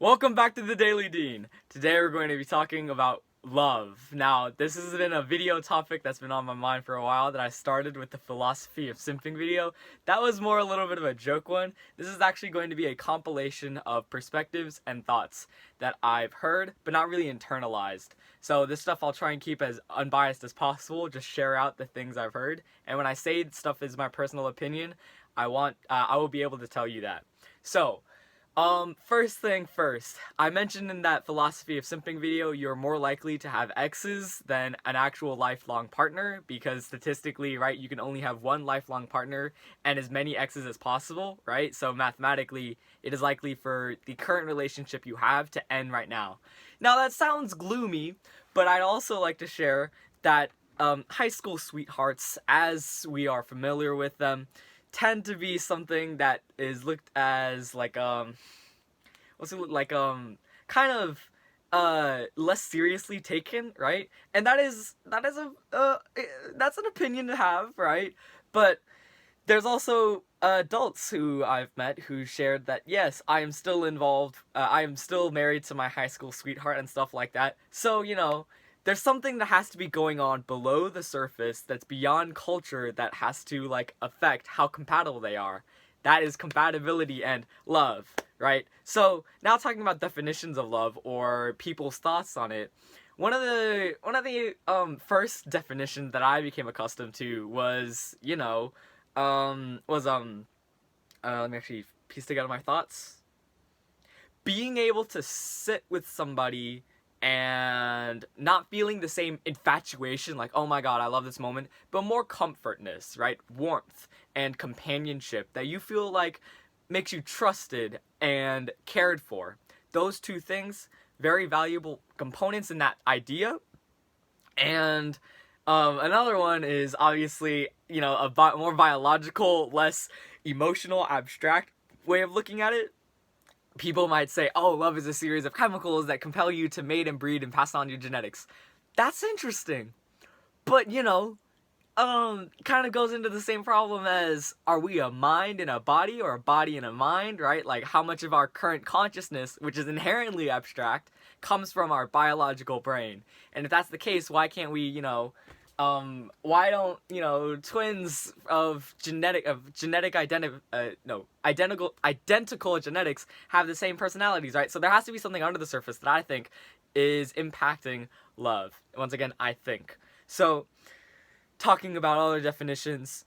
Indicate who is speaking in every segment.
Speaker 1: Welcome back to the Daily Dean. Today we're going to be talking about love. Now, this has been a video topic that's been on my mind for a while that I started with the philosophy of simping video. That was more a little bit of a joke one. This is actually going to be a compilation of perspectives and thoughts that I've heard, but not really internalized. So this stuff I'll try and keep as unbiased as possible, just share out the things I've heard. And when I say stuff is my personal opinion, I will be able to tell you that. So, first thing first, I mentioned in that philosophy of simping video, you're more likely to have exes than an actual lifelong partner because statistically, right, you can only have one lifelong partner and as many exes as possible, right? So mathematically, it is likely for the current relationship you have to end right now. Now, that sounds gloomy, but I'd also like to share that high school sweethearts, as we are familiar with them, tend to be something that is looked as like what's it look like kind of less seriously taken, right? And that is a that's an opinion to have, right? But there's also adults who I've met who shared that yes, I am still involved, I am still married to my high school sweetheart and stuff like that. So, there's something that has to be going on below the surface that's beyond culture that has to like affect how compatible they are. That is compatibility and love, right? So, now talking about definitions of love or people's thoughts on it. One of the first definitions that I became accustomed to was, let me actually piece together my thoughts. Being able to sit with somebody and not feeling the same infatuation, like, oh my god, I love this moment, but more comfortness, right? Warmth and companionship that you feel like makes you trusted and cared for. Those two things, very valuable components in that idea. And another one is obviously, more biological, less emotional, abstract way of looking at it. People might say, oh, love is a series of chemicals that compel you to mate and breed and pass on your genetics. That's interesting. But, kind of goes into the same problem as, are we a mind and a body or a body and a mind, right? Like, how much of our current consciousness, which is inherently abstract, comes from our biological brain? And if that's the case, why can't we, why don't twins of identical genetics have the same personalities, right? So there has to be something under the surface that I think is impacting love. Once again, I think. So talking about other definitions,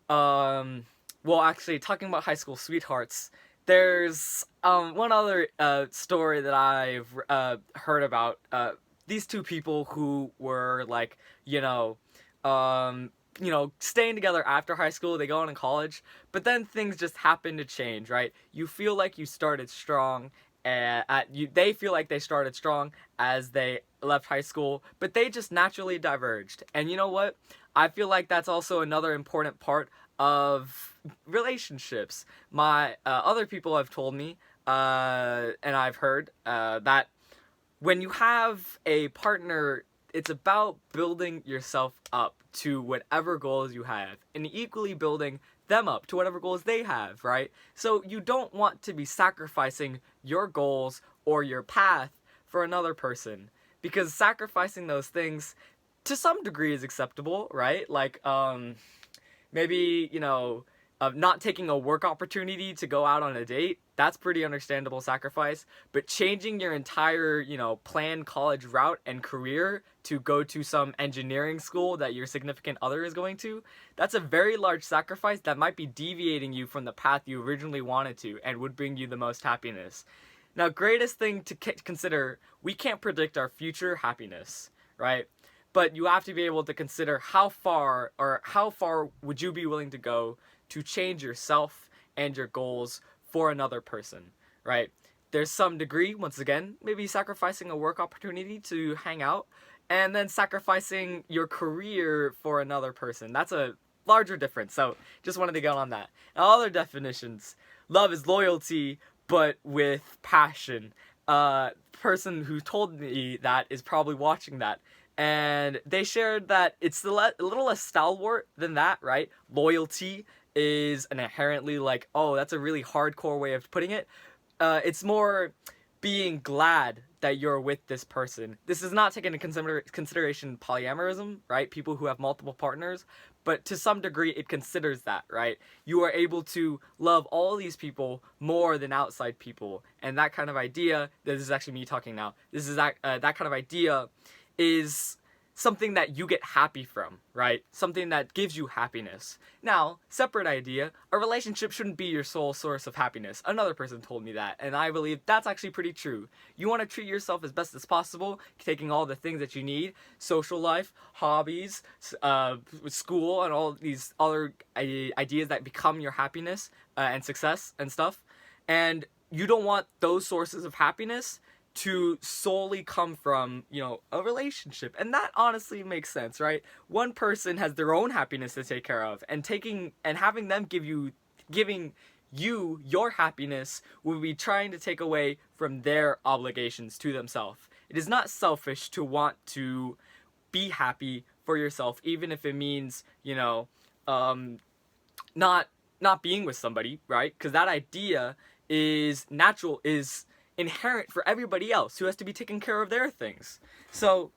Speaker 1: actually talking about high school sweethearts, there's one other story that I've heard about. These two people who were like, staying together after high school, they go on in college, but then things just happen to change, right? You feel like you started strong, they feel like they started strong as they left high school, but they just naturally diverged. And you know what? I feel like that's also another important part of relationships. My other people have told me, and I've heard that when you have a partner, it's about building yourself up to whatever goals you have and equally building them up to whatever goals they have, right? So you don't want to be sacrificing your goals or your path for another person because sacrificing those things to some degree is acceptable, right? Like, maybe, not taking a work opportunity to go out on a date, that's pretty understandable sacrifice. But changing your entire, planned college route and career to go to some engineering school that your significant other is going to, that's a very large sacrifice that might be deviating you from the path you originally wanted to and would bring you the most happiness. Now, greatest thing to consider, we can't predict our future happiness, right? But you have to be able to consider how far would you be willing to go to change yourself and your goals for another person, right? There's some degree, once again, maybe sacrificing a work opportunity to hang out, and then sacrificing your career for another person. That's a larger difference, so just wanted to go on that. Now, other definitions. Love is loyalty, but with passion. Person who told me that is probably watching that. And they shared that it's a little less stalwart than that, right? Loyalty is an inherently like, oh, that's a really hardcore way of putting it. It's more being glad that you're with this person. This is not taking into consideration polyamorism, right? People who have multiple partners, but to some degree it considers that, right? You are able to love all these people more than outside people, and that kind of idea, this is actually me talking now, this is that kind of idea is something that you get happy from, right? Something that gives you happiness. Now, separate idea, a relationship shouldn't be your sole source of happiness. Another person told me that, and I believe that's actually pretty true. You want to treat yourself as best as possible, taking all the things that you need, social life, hobbies, school, and all these other ideas that become your happiness and success and stuff. And you don't want those sources of happiness to solely come from, a relationship. And that honestly makes sense, right? One person has their own happiness to take care of, and having them giving you your happiness will be trying to take away from their obligations to themselves. It is not selfish to want to be happy for yourself, even if it means, not being with somebody, right? Because that idea is natural, is inherent for everybody else who has to be taking care of their things. So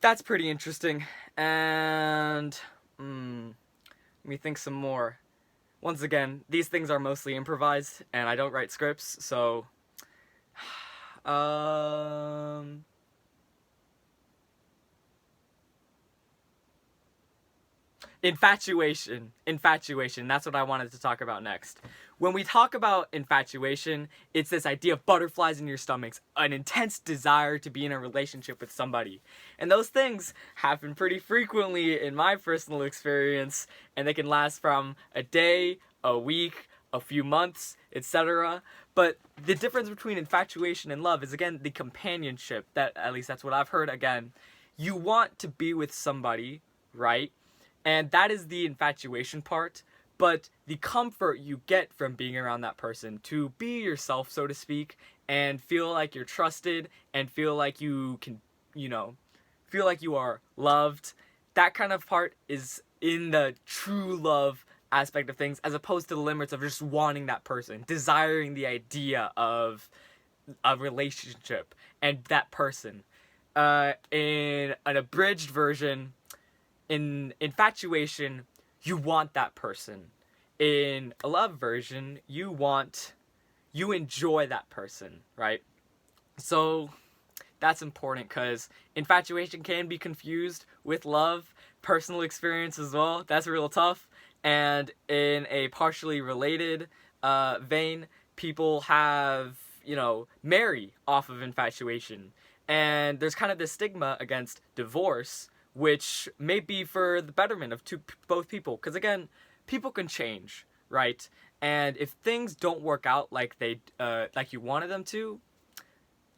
Speaker 1: that's pretty interesting. And let me think some more. Once again, these things are mostly improvised, and I don't write scripts, so infatuation, that's what I wanted to talk about next. When we talk about infatuation, it's this idea of butterflies in your stomachs, an intense desire to be in a relationship with somebody. And those things happen pretty frequently in my personal experience, and they can last from a day, a week, a few months, etc. But the difference between infatuation and love is, again, the companionship. At least that's what I've heard. Again, you want to be with somebody, right? And that is the infatuation part. But the comfort you get from being around that person, to be yourself, so to speak, and feel like you're trusted, and feel like you can, feel like you are loved, that kind of part is in the true love aspect of things, as opposed to the limits of just wanting that person, desiring the idea of a relationship and that person. In an abridged version, in infatuation, you want that person. In a love version, you enjoy that person, right? So that's important, because infatuation can be confused with love. Personal experience as well, that's real tough. And in a partially related vein, people have, marry off of infatuation. And there's kind of this stigma against divorce, which may be for the betterment of both people. Because again, people can change, right? And if things don't work out like you wanted them to,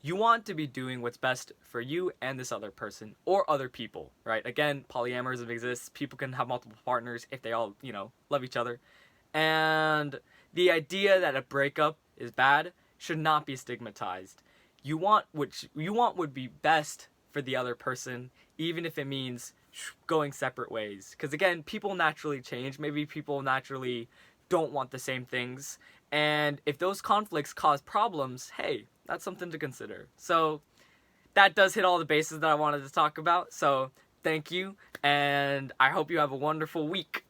Speaker 1: you want to be doing what's best for you and this other person, or other people, right? Again, polyamorism exists. People can have multiple partners if they all, love each other. And the idea that a breakup is bad should not be stigmatized. You want what would be best for the other person, even if it means going separate ways. Because again, people naturally change. Maybe people naturally don't want the same things. And if those conflicts cause problems, hey, that's something to consider. So that does hit all the bases that I wanted to talk about. So thank you, and I hope you have a wonderful week.